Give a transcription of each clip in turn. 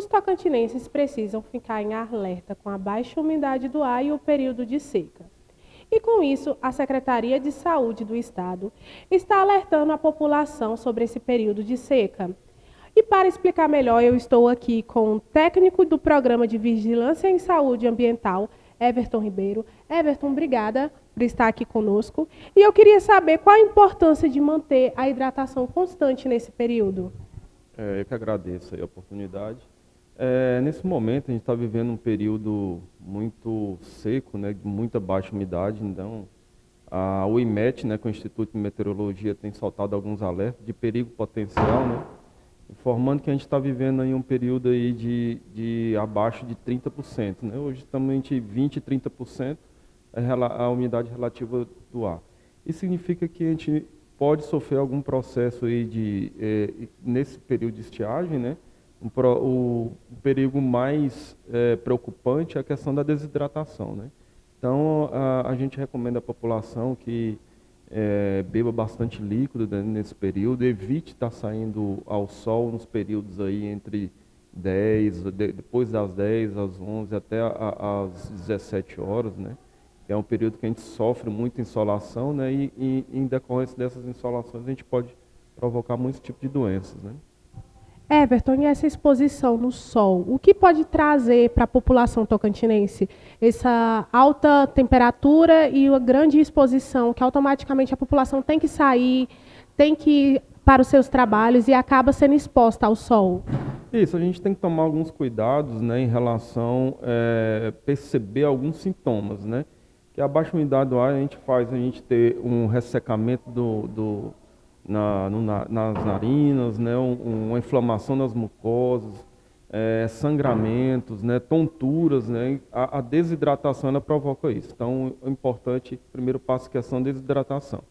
tocantinenses precisam ficar em alerta com a baixa umidade do ar e o período de seca. E com isso, a Secretaria de Saúde do Estado está alertando a população sobre esse período de seca. E para explicar melhor, eu estou aqui com o técnico do Programa de Vigilância em Saúde Ambiental, Everton Ribeiro. Everton, obrigada por estar aqui conosco. E eu queria saber qual a importância de manter a hidratação constante nesse período. Eu que agradeço a oportunidade. Nesse momento, a gente está vivendo um período muito seco, né, de muita baixa umidade. Então, o IMET, né, com o Instituto de Meteorologia, tem soltado alguns alertas de perigo potencial, né, informando que a gente está vivendo aí um período aí de abaixo de 30%. Né? Hoje estamos entre 20% e 30% a umidade relativa do ar. Isso significa que a gente pode sofrer algum processo aí nesse período de estiagem, né? O perigo mais preocupante é a questão da desidratação, né? Então, a gente recomenda à população que beba bastante líquido, né, nesse período, evite estar saindo ao sol nos períodos aí entre depois das 10, às 11 até às 17 horas, né? É um período que a gente sofre muita insolação, né? E em decorrência dessas insolações a gente pode provocar muitos tipos de doenças, né? Everton, e essa exposição no sol, o que pode trazer para a população tocantinense? Essa alta temperatura e a grande exposição, que automaticamente a população tem que sair, tem que ir para os seus trabalhos e acaba sendo exposta ao sol. Isso, a gente tem que tomar alguns cuidados, né, em relação a perceber alguns sintomas, né? Que a baixa umidade do ar a gente ter um ressecamento nas narinas, né, uma inflamação nas mucosas, sangramentos, né, tonturas, né, a desidratação ela provoca isso. Então, o importante, primeiro passo, é a questão da desidratação.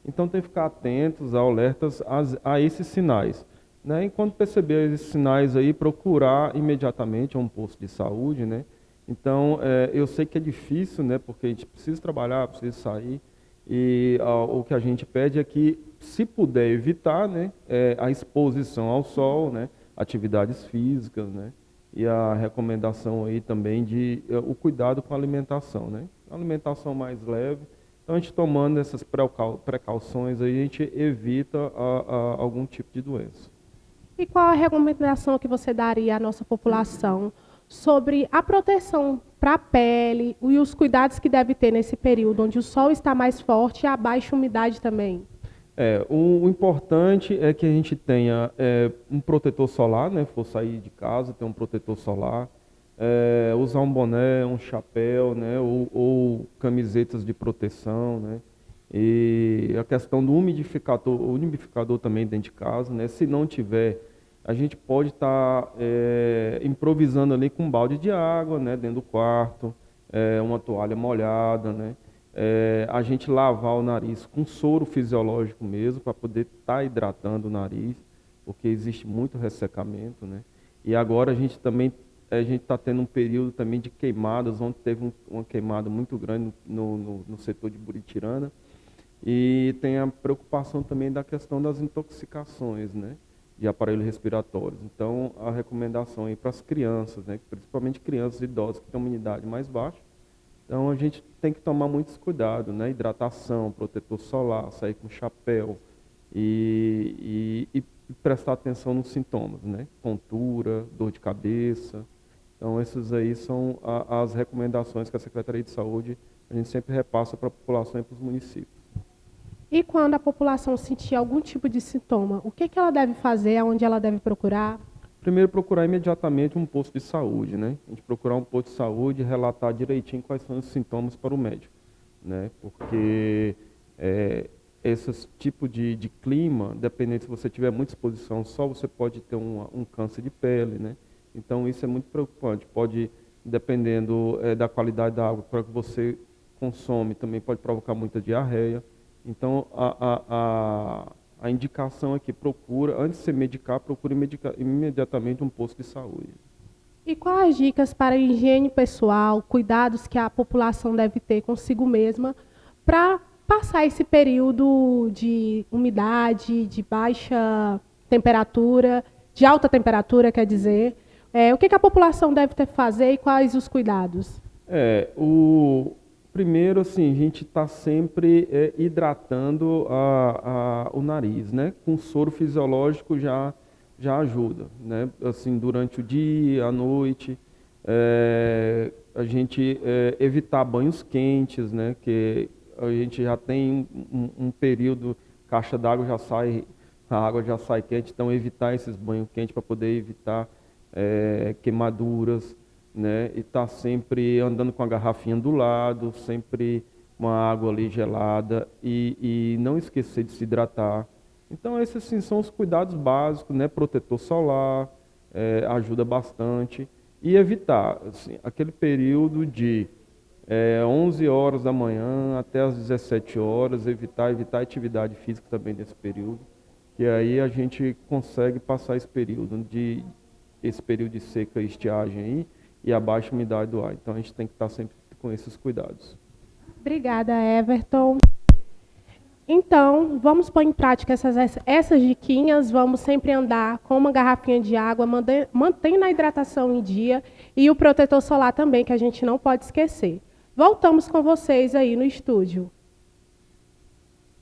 Então, tem que ficar atentos, alertas a esses sinais. Né, e quando perceber esses sinais aí, procurar imediatamente um posto de saúde, né? Então, eu sei que é difícil, né, porque a gente precisa trabalhar, precisa sair, e o que a gente pede é que, se puder evitar, né, a exposição ao sol, né, atividades físicas, né, e a recomendação aí também o cuidado com a alimentação, né, alimentação mais leve. Então, a gente tomando essas precauções aí, a gente evita algum tipo de doença. E qual a recomendação que você daria à nossa população sobre a proteção para a pele e os cuidados que deve ter nesse período, onde o sol está mais forte e a baixa umidade também? O importante é que a gente tenha um protetor solar, né? For sair de casa, ter um protetor solar, usar um boné, um chapéu, né? Ou camisetas de proteção, né? E a questão do umidificador, o umidificador também dentro de casa, né? Se não tiver, a gente pode estar improvisando ali com um balde de água, né? Dentro do quarto, uma toalha molhada, né? A gente lavar o nariz com soro fisiológico mesmo, para poder estar hidratando o nariz, porque existe muito ressecamento, né? E agora a gente está tendo um período também de queimadas. Ontem teve uma queimada muito grande no setor de Buritirana, e tem a preocupação também da questão das intoxicações, né, de aparelhos respiratórios. Então, a recomendação aí para as crianças, né, principalmente crianças e idosos que têm uma imunidade mais baixa. Então, a gente tem que tomar muitos cuidados, né, hidratação, protetor solar, sair com chapéu e prestar atenção nos sintomas, né, tontura, dor de cabeça. Então, essas aí são as recomendações que a Secretaria de Saúde a gente sempre repassa para a população e para os municípios. E quando a população sentir algum tipo de sintoma, o que ela deve fazer, aonde ela deve procurar? Primeiro, procurar imediatamente um posto de saúde, né? A gente procurar um posto de saúde e relatar direitinho quais são os sintomas para o médico, né? Porque esse tipo de clima, dependendo se você tiver muita exposição ao sol, você pode ter um câncer de pele, né? Então, isso é muito preocupante. Pode, dependendo da qualidade da água que você consome, também pode provocar muita diarreia. Então, a indicação é que antes de se medicar, procure imediatamente um posto de saúde. E quais as dicas para a higiene pessoal, cuidados que a população deve ter consigo mesma para passar esse período de umidade, de baixa temperatura, de alta temperatura, quer dizer? O que a população deve ter que fazer e quais os cuidados? O primeiro, assim, a gente está sempre hidratando o nariz, né? Com soro fisiológico já ajuda, né? Assim, durante o dia, à noite, a gente evitar banhos quentes, né? Que a gente já tem um período, caixa d'água já sai, a água já sai quente, então evitar esses banhos quentes para poder evitar queimaduras, né? E estar sempre andando com a garrafinha do lado, sempre uma água ali gelada e não esquecer de se hidratar. Então esses sim são os cuidados básicos, né? Protetor solar ajuda bastante e evitar assim, aquele período de 11 horas da manhã até as 17 horas, evitar atividade física também nesse período, que aí a gente consegue passar esse período de seca e estiagem aí e a baixa umidade do ar. Então a gente tem que estar sempre com esses cuidados. Obrigada, Everton. Então, vamos pôr em prática essas diquinhas, vamos sempre andar com uma garrafinha de água, mantendo a hidratação em dia e o protetor solar também, que a gente não pode esquecer. Voltamos com vocês aí no estúdio.